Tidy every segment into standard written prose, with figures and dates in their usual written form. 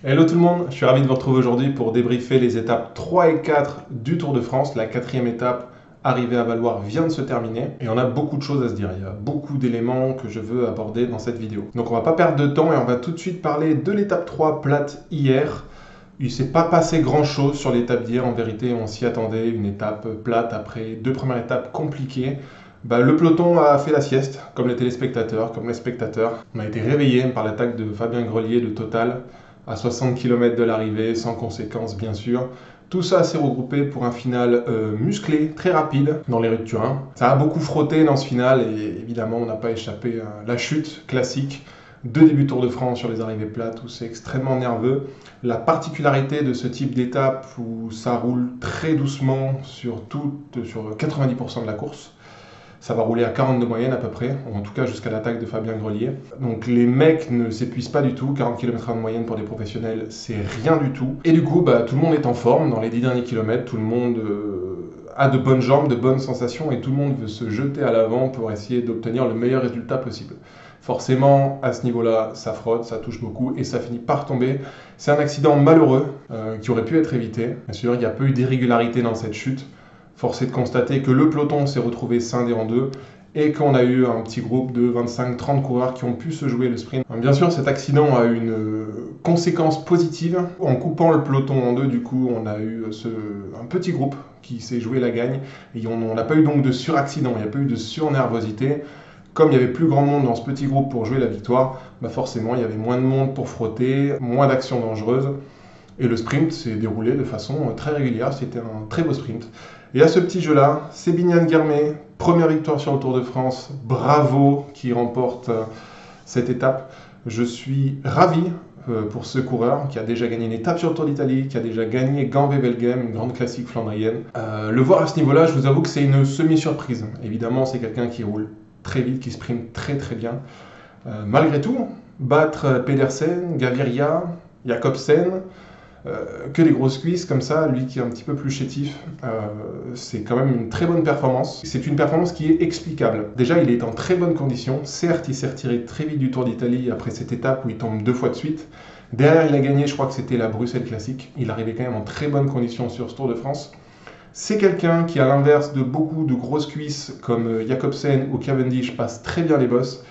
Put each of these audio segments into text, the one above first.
Hello tout le monde, je suis ravi de vous retrouver aujourd'hui pour débriefer les étapes 3 et 4 du Tour de France. La quatrième étape, arrivée à Valloire, vient de se terminer et on a beaucoup de choses à se dire. Il y a beaucoup d'éléments que je veux aborder dans cette vidéo. Donc on va pas perdre de temps et on va tout de suite parler de l'étape 3 plate hier. Il ne s'est pas passé grand chose sur l'étape d'hier, en vérité on s'y attendait, une étape plate après deux premières étapes compliquées. Le peloton a fait la sieste, comme les téléspectateurs, comme les spectateurs. On a été réveillés par l'attaque de Fabien Grelier de Total, à 60 km de l'arrivée, sans conséquence bien sûr. Tout ça s'est regroupé pour un final musclé, très rapide, dans les rues de Turin. Ça a beaucoup frotté dans ce final, et évidemment on n'a pas échappé à la chute classique de début Tour de France sur les arrivées plates, où c'est extrêmement nerveux. La particularité de ce type d'étape, où ça roule très doucement sur 90% de la course, ça va rouler à 40 de moyenne à peu près, en tout cas jusqu'à l'attaque de Fabien Grelier. Donc les mecs ne s'épuisent pas du tout, 40 km/h de moyenne pour des professionnels, c'est rien du tout. Et du coup, tout le monde est en forme dans les 10 derniers kilomètres, tout le monde a de bonnes jambes, de bonnes sensations, et tout le monde veut se jeter à l'avant pour essayer d'obtenir le meilleur résultat possible. Forcément, à ce niveau-là, ça frotte, ça touche beaucoup, et ça finit par tomber. C'est un accident malheureux qui aurait pu être évité. Bien sûr, il n'y a pas eu d'irrégularité dans cette chute. Force est de constater que le peloton s'est retrouvé scindé en deux et qu'on a eu un petit groupe de 25-30 coureurs qui ont pu se jouer le sprint. Bien sûr, cet accident a une conséquence positive. En coupant le peloton en deux, du coup, on a eu un petit groupe qui s'est joué la gagne. Et on n'a pas eu donc de suraccident, il n'y a pas eu de surnervosité. Comme il y avait plus grand monde dans ce petit groupe pour jouer la victoire, forcément, il y avait moins de monde pour frotter, moins d'actions dangereuses. Et le sprint s'est déroulé de façon très régulière, c'était un très beau sprint. Et à ce petit jeu-là, c'est Biniam Girmay, première victoire sur le Tour de France, bravo, qui remporte cette étape. Je suis ravi pour ce coureur qui a déjà gagné une étape sur le Tour d'Italie, qui a déjà gagné Gambé-Belgem, une grande classique flandrienne. Le voir à ce niveau-là, je vous avoue que c'est une semi-surprise. Évidemment, c'est quelqu'un qui roule très vite, qui sprint très très bien. Malgré tout, battre Pedersen, Gaviria, Jakobsen, que les grosses cuisses comme ça, lui qui est un petit peu plus chétif, c'est quand même une très bonne performance. C'est une performance qui est explicable. Déjà, il est en très bonne condition. Certes, il s'est retiré très vite du Tour d'Italie après cette étape où il tombe 2 fois de suite. Derrière, il a gagné, je crois que c'était la Bruxelles Classique. Il arrivait quand même en très bonne condition sur ce Tour de France. C'est quelqu'un qui, à l'inverse de beaucoup de grosses cuisses comme Jakobsen ou Cavendish, passe très bien les bosses.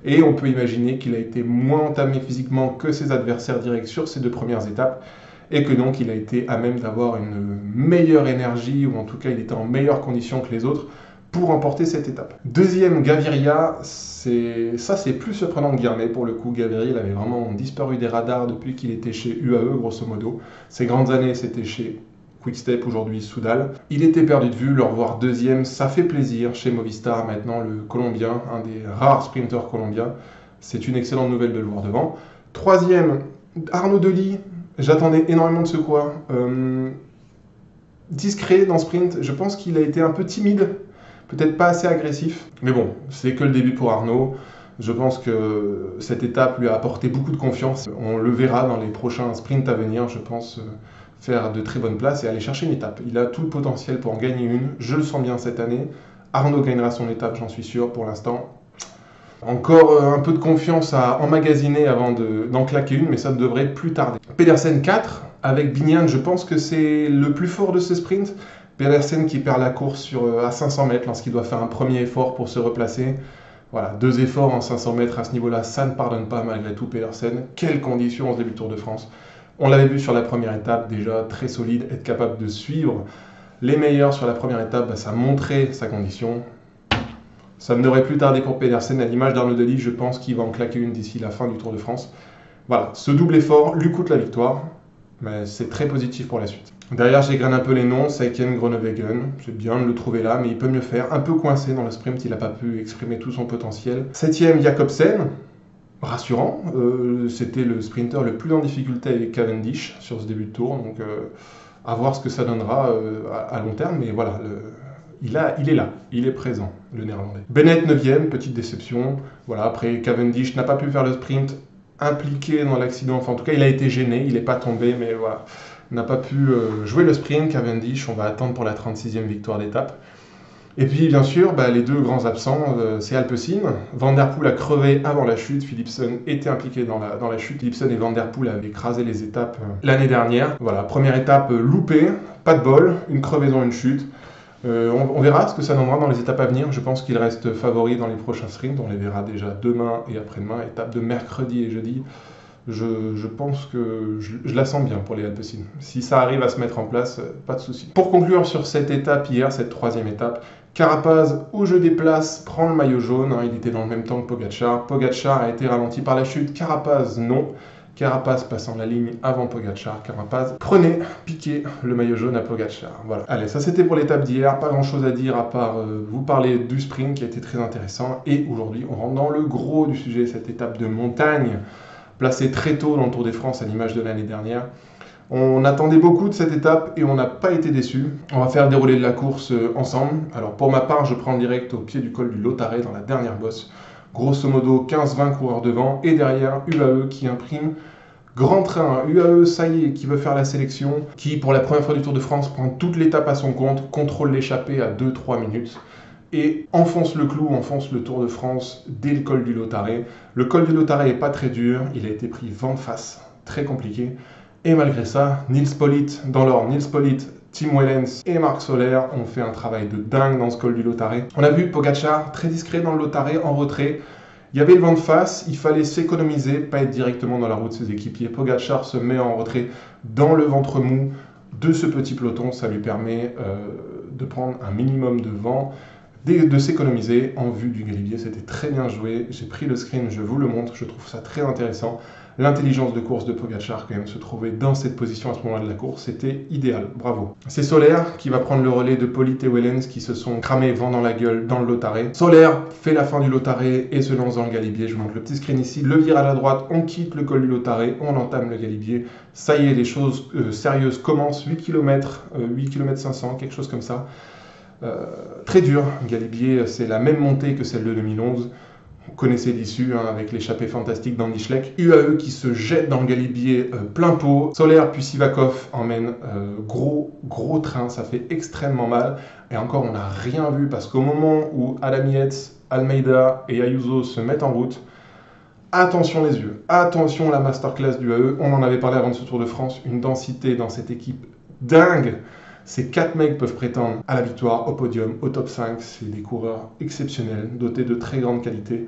Et on peut imaginer qu'il a été moins entamé physiquement que ses adversaires directs sur ces 2 premières étapes. Et que donc il a été à même d'avoir une meilleure énergie, ou en tout cas il était en meilleure condition que les autres pour remporter cette étape. Deuxième, Gaviria, ça c'est plus surprenant que Girmay pour le coup. Gaviria, il avait vraiment disparu des radars depuis qu'il était chez UAE, grosso modo. Ses grandes années, c'était chez Quick-Step, aujourd'hui Soudal. Il était perdu de vue, le revoir deuxième, ça fait plaisir chez Movistar maintenant, le Colombien, un des rares sprinteurs colombiens. C'est une excellente nouvelle de le voir devant. Troisième, Arnaud Delis. J'attendais énormément de ce coureur. Discret dans sprint, je pense qu'il a été un peu timide, peut-être pas assez agressif. Mais bon, c'est que le début pour Arnaud. Je pense que cette étape lui a apporté beaucoup de confiance. On le verra dans les prochains sprints à venir, je pense, faire de très bonnes places et aller chercher une étape. Il a tout le potentiel pour en gagner une, je le sens bien cette année. Arnaud gagnera son étape, j'en suis sûr, pour l'instant. Encore un peu de confiance à emmagasiner avant d'en claquer une, mais ça ne devrait plus tarder. Pedersen 4, avec Biniam, je pense que c'est le plus fort de ce sprint. Pedersen qui perd la course à 500 mètres lorsqu'il doit faire un premier effort pour se replacer. Voilà, 2 efforts en 500 mètres à ce niveau-là, ça ne pardonne pas malgré tout Pedersen. Quelles conditions en ce début de Tour de France. On l'avait vu sur la première étape, déjà très solide, être capable de suivre les meilleurs sur la première étape, ça montrait sa condition. Ça ne devrait plus tarder pour Pedersen, à l'image d'Arnaud Delis, je pense qu'il va en claquer une d'ici la fin du Tour de France. Voilà, ce double effort lui coûte la victoire, mais c'est très positif pour la suite. Derrière, j'égrène un peu les noms, Saiken, Groenewegen, c'est bien de le trouver là, mais il peut mieux faire. Un peu coincé dans le sprint, il n'a pas pu exprimer tout son potentiel. 7e, Jakobsen, rassurant, c'était le sprinter le plus en difficulté avec Cavendish sur ce début de tour, donc à voir ce que ça donnera à long terme, mais voilà, il est là, il est présent, le néerlandais. Bennett 9e, petite déception. Voilà, après Cavendish n'a pas pu faire le sprint, impliqué dans l'accident, enfin en tout cas il a été gêné, il n'est pas tombé, mais voilà, n'a pas pu jouer le sprint. Cavendish, on va attendre pour la 36e victoire d'étape. Et puis bien sûr, les deux grands absents, c'est Alpecin. Van der Poel a crevé avant la chute, Philipsen était impliqué dans la chute. Philipsen et Van der Poel avaient écrasé les étapes l'année dernière. Voilà, première étape loupée, pas de bol, une crevaison, une chute. On verra ce que ça donnera dans les étapes à venir. Je pense qu'il reste favori dans les prochains sprints. On les verra déjà demain et après-demain, étape de mercredi et jeudi. Je pense que je la sens bien pour les Alpecin. Si ça arrive à se mettre en place, pas de souci. Pour conclure sur cette étape hier, cette troisième étape, Carapaz, au jeu des places, prend le maillot jaune. Il était dans le même temps que Pogačar. Pogačar a été ralenti par la chute. Carapaz, non. Carapaz passant la ligne avant Pogačar. Carapaz prenait, piqué le maillot jaune à Pogačar. Voilà. Allez, ça c'était pour l'étape d'hier. Pas grand chose à dire à part vous parler du sprint qui a été très intéressant. Et aujourd'hui, on rentre dans le gros du sujet, cette étape de montagne, placée très tôt dans le Tour de France à l'image de l'année dernière. On attendait beaucoup de cette étape et on n'a pas été déçus. On va faire dérouler la course ensemble. Alors pour ma part, je prends le direct au pied du col du Lautaret dans la dernière bosse. Grosso modo 15-20 coureurs devant et derrière UAE qui imprime grand train. UAE, ça y est, qui veut faire la sélection, qui pour la première fois du Tour de France prend toute l'étape à son compte, contrôle l'échappée à 2-3 minutes et enfonce le clou, enfonce le Tour de France dès le col du Lautaret. Le col du Lautaret n'est pas très dur, il a été pris vent de face, très compliqué. Et malgré ça, Nils Politt, dans l'ordre, Nils Politt, Tim Wellens et Marc Soler ont fait un travail de dingue dans ce col du Lautaret. On a vu Pogačar très discret dans le Lautaret, en retrait. Il y avait le vent de face, il fallait s'économiser, pas être directement dans la roue de ses équipiers. Pogačar se met en retrait dans le ventre mou de ce petit peloton. Ça lui permet de prendre un minimum de vent, de s'économiser en vue du Galibier. C'était très bien joué. J'ai pris le screen, je vous le montre. Je trouve ça très intéressant. L'intelligence de course de Pogačar, quand même, se trouver dans cette position à ce moment-là de la course, c'était idéal. Bravo. C'est Soler qui va prendre le relais de Politt et Wellens qui se sont cramés vent dans la gueule dans le Lautaret. Soler fait la fin du Lautaret et se lance dans le Galibier. Je vous montre le petit screen ici. Le virage à droite, on quitte le col du Lautaret, on entame le Galibier. Ça y est, les choses sérieuses commencent. 8 km 500, quelque chose comme ça. Très dur. Galibier, c'est la même montée que celle de 2011. Vous connaissez l'issue avec l'échappée fantastique d'Andy Schleck. UAE qui se jette dans le Galibier plein pot. Soler puis Sivakov emmène gros train, ça fait extrêmement mal. Et encore, on n'a rien vu parce qu'au moment où Adam Yates, Almeida et Ayuso se mettent en route, attention les yeux, attention la masterclass d'UAE. On en avait parlé avant de ce Tour de France, une densité dans cette équipe dingue. Ces 4 mecs peuvent prétendre à la victoire, au podium, au top 5. C'est des coureurs exceptionnels, dotés de très grande qualité.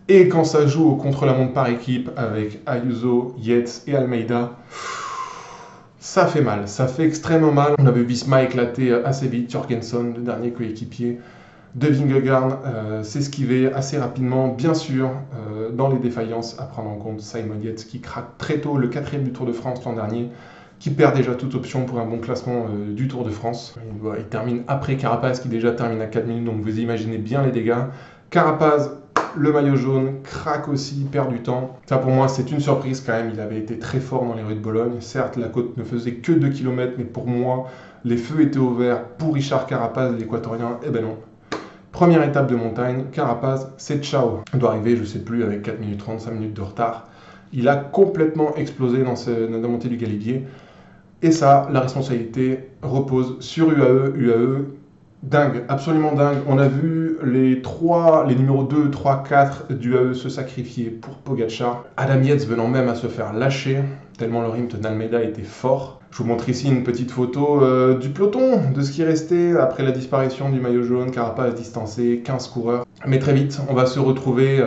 Et quand ça joue au contre-la-montre par équipe avec Ayuso, Yates et Almeida, ça fait mal, ça fait extrêmement mal. On avait vu Visma éclater assez vite, Jorgensen, le dernier coéquipier de Vingegaard, s'esquiver assez rapidement, bien sûr, dans les défaillances à prendre en compte. Simon Yates qui craque très tôt, le 4e du Tour de France l'an dernier, qui perd déjà toute option pour un bon classement du Tour de France. Il termine après Carapaz, qui déjà termine à 4 minutes, donc vous imaginez bien les dégâts. Carapaz, le maillot jaune, craque aussi, perd du temps. Ça pour moi c'est une surprise quand même, il avait été très fort dans les rues de Bologne. Certes, la côte ne faisait que 2 km, mais pour moi, les feux étaient ouverts pour Richard Carapaz, l'équatorien. Eh ben non. Première étape de montagne, Carapaz, c'est ciao. Il doit arriver, je sais plus, avec 4 minutes 30, 5 minutes de retard. Il a complètement explosé dans la montée du Galibier. Et ça, la responsabilité repose sur UAE. UAE, dingue, absolument dingue. On a vu les numéros 2, 3, 4 d'UAE se sacrifier pour Pogačar. Adam Yates venant même à se faire lâcher, tellement le rythme d'Almeida était fort. Je vous montre ici une petite photo du peloton, de ce qui restait après la disparition du maillot jaune. Carapaz distancé, 15 coureurs. Mais très vite, on va se retrouver,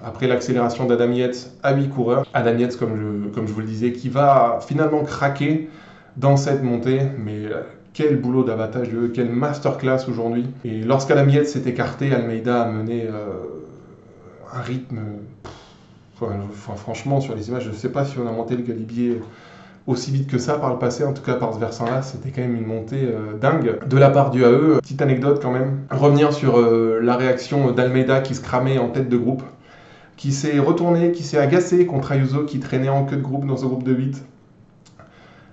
après l'accélération d'Adam Yates, à 8 coureurs. Adam Yates, comme je vous le disais, qui va finalement craquer dans cette montée, mais quel boulot d'abattage, quelle masterclass aujourd'hui. Et lorsqu'Adam Yates s'est écarté, Almeida a mené un rythme... franchement, sur les images, je ne sais pas si on a monté le Galibier aussi vite que ça par le passé, en tout cas par ce versant-là, c'était quand même une montée dingue. De la part du AE, petite anecdote quand même, revenir sur la réaction d'Almeida qui se cramait en tête de groupe, qui s'est retourné, qui s'est agacé contre Ayuso qui traînait en queue de groupe dans ce groupe de 8.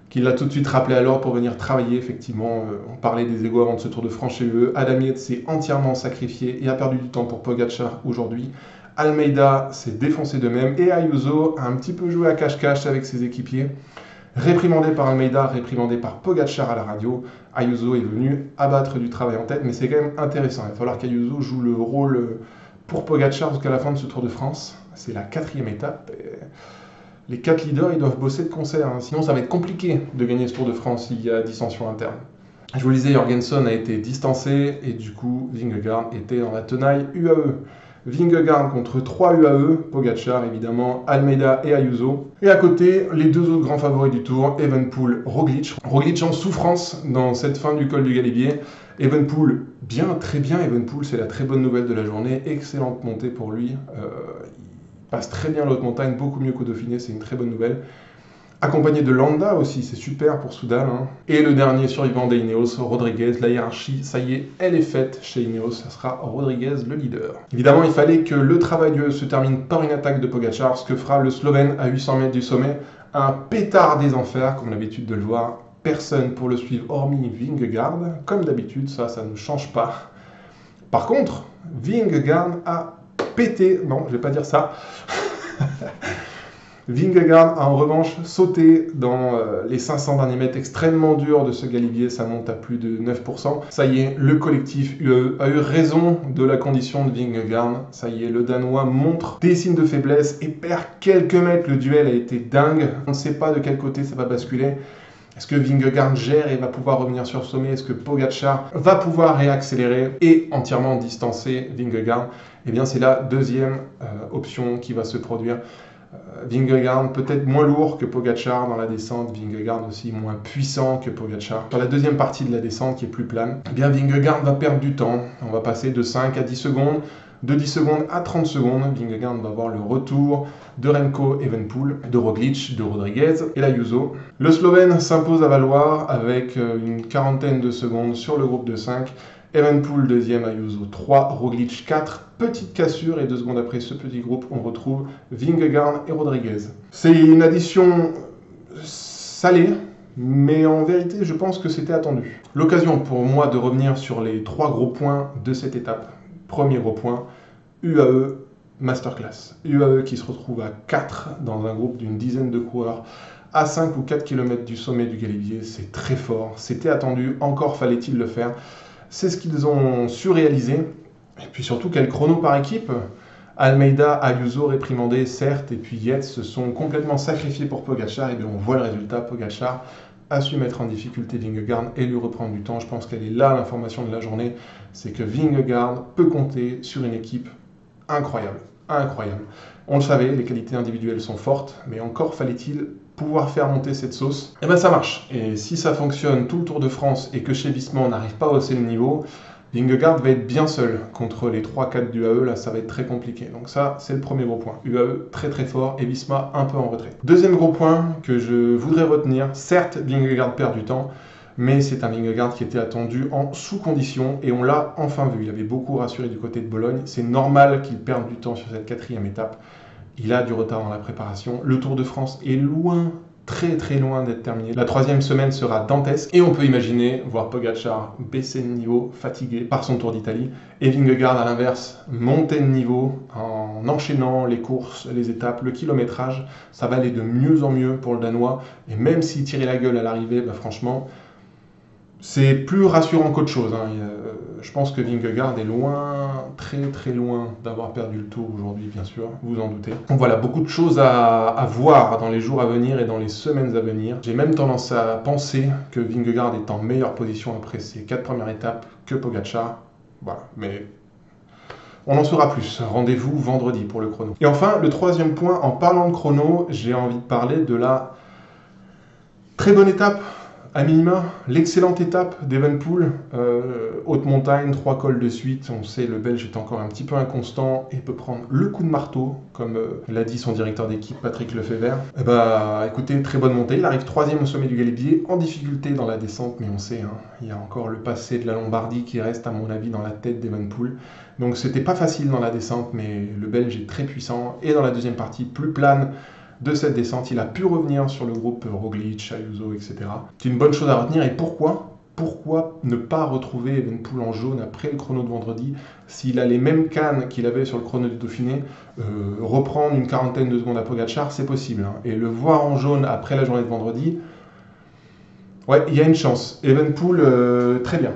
Qui l'a tout de suite rappelé à l'ordre pour venir travailler, effectivement. On parlait des égos avant de ce Tour de France chez eux. Adam Yates s'est entièrement sacrifié et a perdu du temps pour Pogačar aujourd'hui. Almeida s'est défoncé de même et Ayuso a un petit peu joué à cache-cache avec ses équipiers. Réprimandé par Almeida, réprimandé par Pogačar à la radio, Ayuso est venu abattre du travail en tête, mais c'est quand même intéressant. Il va falloir qu'Ayuso joue le rôle pour Pogačar jusqu'à la fin de ce Tour de France. C'est la 4e étape. Et les 4 leaders, ils doivent bosser de concert, hein. Sinon ça va être compliqué de gagner ce Tour de France s'il y a dissension interne. Je vous le disais, Jorgensen a été distancé et du coup, Vingegaard était dans la tenaille UAE. Vingegaard contre 3 UAE, Pogačar évidemment, Almeida et Ayuso. Et à côté, les 2 autres grands favoris du Tour, Evenepoel, Roglic. Roglic en souffrance dans cette fin du col du Galibier. Evenepoel, bien, très bien. Evenepoel, c'est la très bonne nouvelle de la journée. Excellente montée pour lui. Il passe très bien l'autre montagne, beaucoup mieux qu'au Dauphiné, c'est une très bonne nouvelle. Accompagné de Landa aussi, c'est super pour Soudal. Hein. Et le dernier survivant des Ineos, Rodriguez. La hiérarchie, ça y est, elle est faite chez Ineos. Ça sera Rodriguez le leader. Évidemment, il fallait que le travail du se termine par une attaque de Pogačar, ce que fera le Slovène à 800 mètres du sommet. Un pétard des enfers, comme on a l'habitude de le voir. Personne pour le suivre, hormis Vingegaard. Comme d'habitude, ça ne change pas. Par contre, Vingegaard a pété... Non, je vais pas dire ça. Vingegaard a en revanche sauté dans les 500 derniers mètres extrêmement durs de ce Galibier, ça monte à plus de 9%. Ça y est, le collectif UAE a eu raison de la condition de Vingegaard. Ça y est, le Danois montre des signes de faiblesse et perd quelques mètres. Le duel a été dingue. On ne sait pas de quel côté ça va basculer. Est-ce que Vingegaard gère et va pouvoir revenir sur le sommet? Est-ce que Pogačar va pouvoir réaccélérer et entièrement distancer Vingegaard? Eh bien, c'est la deuxième option qui va se produire. Vingegaard peut-être moins lourd que Pogačar dans la descente, Vingegaard aussi moins puissant que Pogačar. Sur la deuxième partie de la descente qui est plus plane, eh bien Vingegaard va perdre du temps. On va passer de 5 à 10 secondes, de 10 secondes à 30 secondes. Vingegaard va voir le retour de Remco Evenepoel, de Roglic, de Rodriguez et l'Ayuso. Le Slovène s'impose à Valoir avec une quarantaine de secondes sur le groupe de 5. Evenepoel deuxième, Ayuso 3, Roglic 4, petite cassure et 2 secondes après ce petit groupe, on retrouve Vingegaard et Rodriguez. C'est une addition salée, mais en vérité je pense que c'était attendu. L'occasion pour moi de revenir sur les 3 gros points de cette étape. Premier gros point, UAE Masterclass. UAE qui se retrouve à 4 dans un groupe d'une dizaine de coureurs. À 5 ou 4 km du sommet du Galibier, c'est très fort, c'était attendu, encore fallait-il le faire. C'est ce qu'ils ont su réaliser. Et puis surtout, quel chrono par équipe. Almeida, Ayuso réprimandés, certes, et puis Yates se sont complètement sacrifiés pour Pogačar. Et bien on voit le résultat, Pogačar a su mettre en difficulté Vingegaard et lui reprendre du temps. Je pense qu'elle est là l'information de la journée. C'est que Vingegaard peut compter sur une équipe incroyable. Incroyable. On le savait, les qualités individuelles sont fortes, mais encore fallait-il pouvoir faire monter cette sauce. Et bien ça marche. Et si ça fonctionne tout le Tour de France et que chez Visma on n'arrive pas à hausser le niveau, Vingegaard va être bien seul contre les 3-4 du UAE, là ça va être très compliqué. Donc ça, c'est le premier gros point. UAE très très fort et Visma un peu en retrait. Deuxième gros point que je voudrais retenir, certes Vingegaard perd du temps, mais c'est un Vingegaard qui était attendu en sous-condition et on l'a enfin vu. Il avait beaucoup rassuré du côté de Bologne. C'est normal qu'il perde du temps sur cette 4e étape. Il a du retard dans la préparation. Le Tour de France est loin, très très loin d'être terminé. La 3e semaine sera dantesque et on peut imaginer voir Pogačar baisser de niveau, fatigué par son Tour d'Italie, et Vingegaard à l'inverse monter de niveau en enchaînant les courses, les étapes, le kilométrage. Ça va aller de mieux en mieux pour le Danois et même s'il tirait la gueule à l'arrivée, bah franchement, c'est plus rassurant qu'autre chose. Hein. Je pense que Vingegaard est loin, très très loin d'avoir perdu le Tour aujourd'hui, bien sûr, vous en doutez. Donc voilà, beaucoup de choses à voir dans les jours à venir et dans les semaines à venir. J'ai même tendance à penser que Vingegaard est en meilleure position après ses 4 premières étapes que Pogačar. Voilà, mais on en saura plus. Rendez-vous vendredi pour le chrono. Et enfin, le 3e point, en parlant de chrono, j'ai envie de parler de la très bonne étape à minima, l'excellente étape d'Evenepoel, haute montagne, 3 cols de suite. On sait, le Belge est encore un petit peu inconstant et peut prendre le coup de marteau, comme l'a dit son directeur d'équipe, Patrick Lefebvre. Et bah, écoutez, très bonne montée. Il arrive 3e au sommet du Galibier, en difficulté dans la descente, mais on sait, hein, il y a encore le passé de la Lombardie qui reste, à mon avis, dans la tête d'Evenepoel. Donc c'était pas facile dans la descente, mais le Belge est très puissant. Et dans la deuxième partie, plus plane de cette descente, il a pu revenir sur le groupe Roglic, Ayuso, etc. C'est une bonne chose à retenir. Et pourquoi? pourquoi ne pas retrouver Evenepoel en jaune après le chrono de vendredi, s'il a les mêmes cannes qu'il avait sur le chrono du Dauphiné, reprendre une quarantaine de secondes à Pogačar, c'est possible. Hein. Et le voir en jaune après la journée de vendredi, ouais, il y a une chance. Evenepoel, très bien.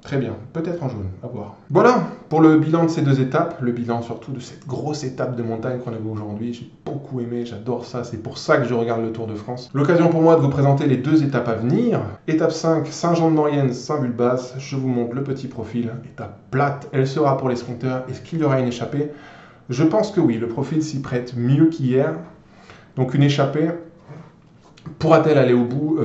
Très bien, peut-être en jaune, à voir. Voilà pour le bilan de ces deux étapes, le bilan surtout de cette grosse étape de montagne qu'on avait aujourd'hui. J'ai beaucoup aimé, j'adore ça, c'est pour ça que je regarde le Tour de France. L'occasion pour moi de vous présenter les deux étapes à venir. Étape 5, Saint-Jean-de-Maurienne, Saint-Bulbas. Je vous montre le petit profil. Étape plate, elle sera pour les sprinteurs. Est-ce qu'il y aura une échappée? Je pense que oui, le profil s'y prête mieux qu'hier. Donc une échappée, pourra-t-elle aller au bout?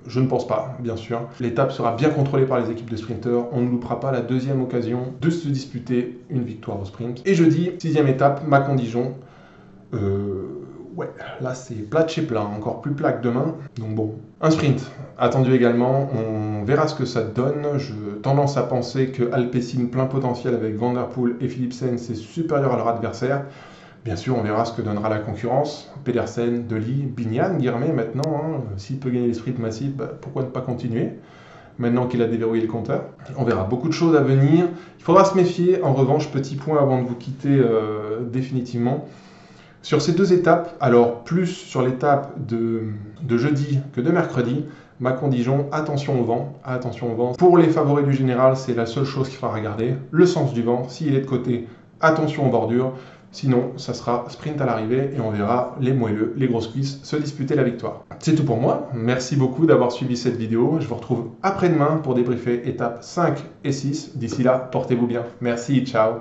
Je ne pense pas, bien sûr. L'étape sera bien contrôlée par les équipes de sprinteurs. On ne loupera pas la deuxième occasion de se disputer une victoire au sprint. Et jeudi, 6e étape, Mâcon-Dijon. Ouais, là c'est plat de chez plat, encore plus plat que demain. Donc bon, un sprint attendu également. On verra ce que ça donne. J'ai tendance à penser que Alpecin plein potentiel avec Van der Poel et Philipsen, c'est supérieur à leur adversaire. Bien sûr, on verra ce que donnera la concurrence. Pedersen, De Lie, Bignan, Guirmet maintenant. Hein, s'il peut gagner les sprints massifs, bah, pourquoi ne pas continuer maintenant qu'il a déverrouillé le compteur? On verra beaucoup de choses à venir. Il faudra se méfier. En revanche, petit point avant de vous quitter définitivement. Sur ces deux étapes, alors plus sur l'étape de jeudi que de mercredi, Mâcon-Dijon, attention au vent, attention au vent. Pour les favoris du général, c'est la seule chose qu'il faudra regarder. Le sens du vent, s'il est de côté, attention aux bordures. Sinon, ça sera sprint à l'arrivée et on verra les moelleux, les grosses cuisses se disputer la victoire. C'est tout pour moi. Merci beaucoup d'avoir suivi cette vidéo. Je vous retrouve après-demain pour débriefer étapes 5 et 6. D'ici là, portez-vous bien. Merci, ciao.